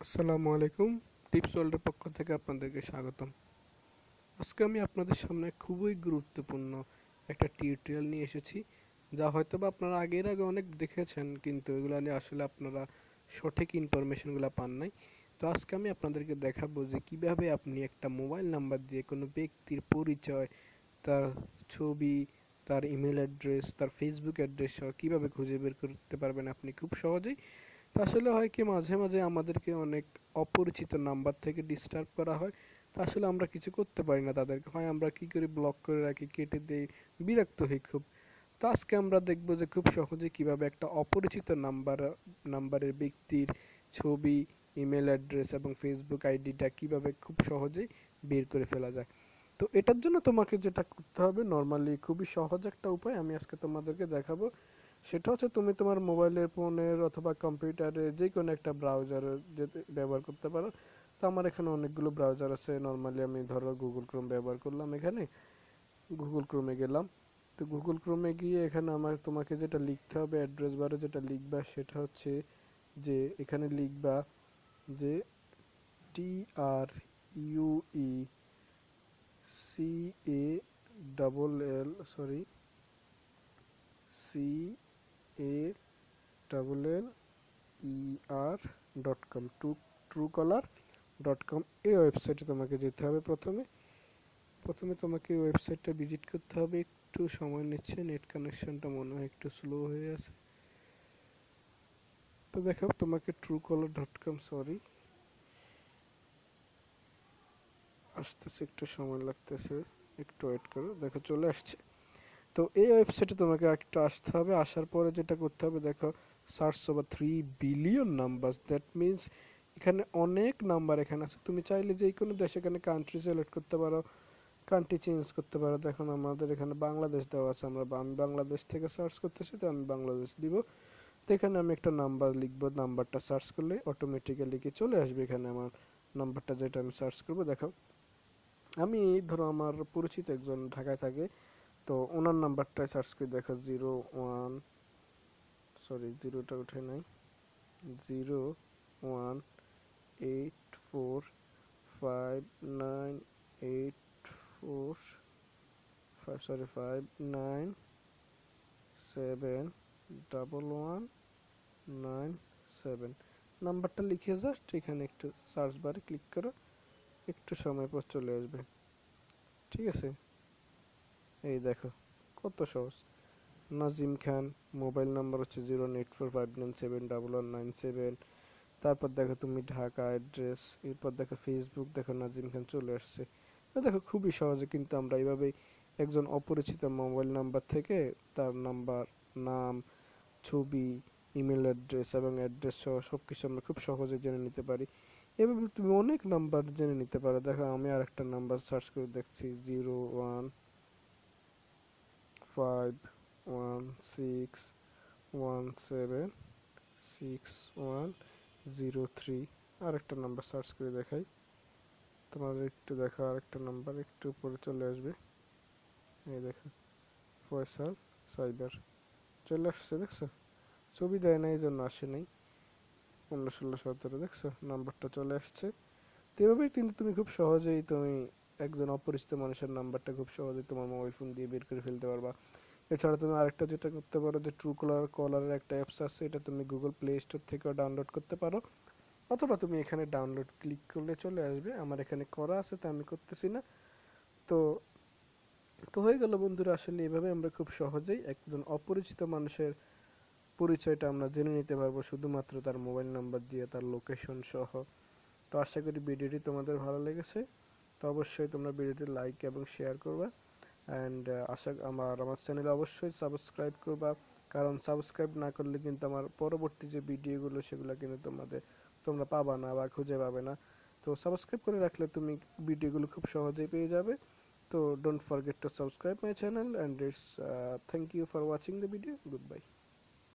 আসসালামু আলাইকুম। টিপস ওয়ার্ল্ডের পক্ষ থেকে আপনাদেরকে স্বাগতম। আজকে আমি আপনাদের সামনে খুবই গুরুত্বপূর্ণ একটা টিউটোরিয়াল নিয়ে এসেছি, যা হয়তোবা আপনারা আগে অনেক দেখেছেন, কিন্তু এগুলো নিয়ে আসলে আপনারা সঠিক ইনফরমেশনগুলো পান নাই। তো আজকে আমি আপনাদেরকে দেখাবো যে কিভাবে আপনি একটা মোবাইল নাম্বার দিয়ে কোনো ব্যক্তির পরিচয়, তার ছবি, তার ইমেল অ্যাড্রেস, তার ফেসবুক অ্যাড্রেস সহ কীভাবে খুঁজে বের করতে পারবেন আপনি খুব সহজেই। তো আসলে হয় কি, মাঝে মাঝে আমাদেরকে অনেক অপরিচিত নাম্বার থেকে ডিস্টার্ব করা হয়। তো আসলে আমরা কিছু করতে পারি না তাদেরকে, হয় আমরা কি করি, ব্লক করে রাখি, কেটে দেই, বিরক্ত হই খুব। তো আজকে আমরা দেখব যে খুব সহজে কিভাবে একটা অপরিচিত নাম্বারের ব্যক্তির ছবি, ইমেল অ্যাড্রেস এবং ফেসবুক আইডিটা কিভাবে খুব সহজেই বের করে ফেলা যায়। তো এটার জন্য তোমাকে যেটা করতে হবে, নর্মালি খুবই সহজ একটা উপায় আমি আজকে তোমাদেরকে দেখাবো। সেটা হচ্ছে, তুমি তোমার মোবাইলের, ফোনের অথবা কম্পিউটারে যে কোনো একটা ব্রাউজারে যেতে ব্যবহার করতে পারো। তো আমার এখানে অনেকগুলো ব্রাউজার আছে। নর্মালি আমি ধরো গুগল ক্রোম ব্যবহার করলাম। এখানে গুগল ক্রোমে গেলাম। তো গুগল ক্রোমে গিয়ে এখানে তোমাকে যেটা লিখতে হবে, অ্যাড্রেস বারে যেটা লিখবা সেটা হচ্ছে যে এখানে লিখবা যে TRUECALL truecaller.com, এই ওয়েবসাইটে তোমাকে যেতে হবে। প্রথমে প্রথমে তোমাকে ওয়েবসাইটটা ভিজিট করতে হবে। একটু সময় নিচ্ছে, নেট কানেকশনটা মনে হয় একটু স্লো হয়ে আছে। তো দেখো, তোমাকে truecaller.com, সরি আসতেছে, একটু সময় লাগতেছে, একটু ওয়েট করো। দেখো চলে আসছে। তো এই ওয়েবসাইটে তোমাকে একটু আসতে হবে। আসার পরে যেটা করতে হবে, দেখো search over 3 billion number, that means এখানে অনেক নাম্বার এখানে আছে। তুমি চাইলে যে কোনো দেশ, এখানে কান্ট্রি সিলেক্ট করতে পারো, কান্ট্রি চেঞ্জ করতে পারো। দেখুন আমাদের এখানে বাংলাদেশ দেওয়া আছে, আমি বাংলাদেশ থেকে সার্চ করতেছি, তো আমি বাংলাদেশ দিব। তো এখানে আমি একটা নাম্বার লিখবো, নাম্বারটা সার্চ করলে অটোমেটিক্যালি কি চলে আসবে এখানে আমার নাম্বারটা, যেটা আমি সার্চ করবো। দেখো আমি ধরো আমার পরিচিত একজন ঢাকায় থাকে, তো ওনার নাম্বারটাই সার্চ করে দেখো 01, সরি জিরোটা উঠে নাই, 01845984, সরি 597117 নাম্বারটা লিখে জাস্ট এখানে একটু সার্চ বারে ক্লিক করো, একটু সময় পর চলে আসবে। ঠিক আছে, এই দেখো কত সহজ। নাজিম খান, মোবাইল নাম্বার হচ্ছে 08459711197। তারপর দেখো তুমি ঢাকা অ্যাড্রেস, এরপর দেখো ফেসবুক, দেখো নাজিম খান চলে আসছে। তো দেখো খুবই সহজে কিন্তু আমরা এইভাবেই একজন অপরিচিত মোবাইল নাম্বার থেকে তার নাম্বার, নাম, ছবি, ইমেল অ্যাড্রেস এবং অ্যাড্রেস সহ সব কিছু আমরা খুব সহজে জেনে নিতে পারি। এভাবে তুমি অনেক নাম্বার জেনে নিতে পারো। দেখো আমি আর একটা নাম্বার সার্চ করে দেখছি, 01516176176103। আরেকটা নাম্বার সার্চ করে দেখাই তোমাদের, একটু দেখো আরেকটা নাম্বার একটু উপরে চলে আসবে। এই দেখো, ফয়সাল সাইবার চলে আসছে, দেখছো? ছবি দেয় না এই জন্য আসে নাই। 15, 16, 17, দেখছো নাম্বারটা চলে আসছে। তো এভাবেই কিন্তু তুমি খুব সহজেই তুমি একজন অপরিচিত মানুষের নাম্বারটা খুব সহজেই তোমার মোবাইল ফোন দিয়ে বের করে ফেলতে পারবা। এছাড়া তুমি আরেকটা যেটা করতে পারো, যে ট্রু কলারের একটা অ্যাপস আছে, এটা তুমি গুগল প্লে স্টোর থেকেও ডাউনলোড করতে পারো, অথবা তুমি এখানে ডাউনলোড ক্লিক করলে চলে আসবে। আমার এখানে করা আছে, তো আমি করতেছি না। তো তো হয়ে গেল বন্ধুরা। আসলে এভাবে আমরা খুব সহজেই একজন অপরিচিত মানুষের পরিচয়টা আমরা জেনে নিতে পারবো, শুধুমাত্র তার মোবাইল নাম্বার দিয়ে, তার লোকেশন সহ। তো আশা করি ভিডিওটি তোমাদের ভালো লেগেছে। তো অবশ্যই তোমরা ভিডিওটি লাইক এবং শেয়ার করবা। অ্যান্ড আমার চ্যানেলে অবশ্যই সাবস্ক্রাইব করবা, কারণ সাবস্ক্রাইব না করলে কিন্তু আমার পরবর্তী যে ভিডিওগুলো সেগুলো কিন্তু তোমরা পাবা না বা খুঁজে পাবে না। তো সাবস্ক্রাইব করে রাখলে তুমি ভিডিওগুলো খুব সহজেই পেয়ে যাবে। তো don't forget to subscribe my channel, and it's thank you for watching the video, good by.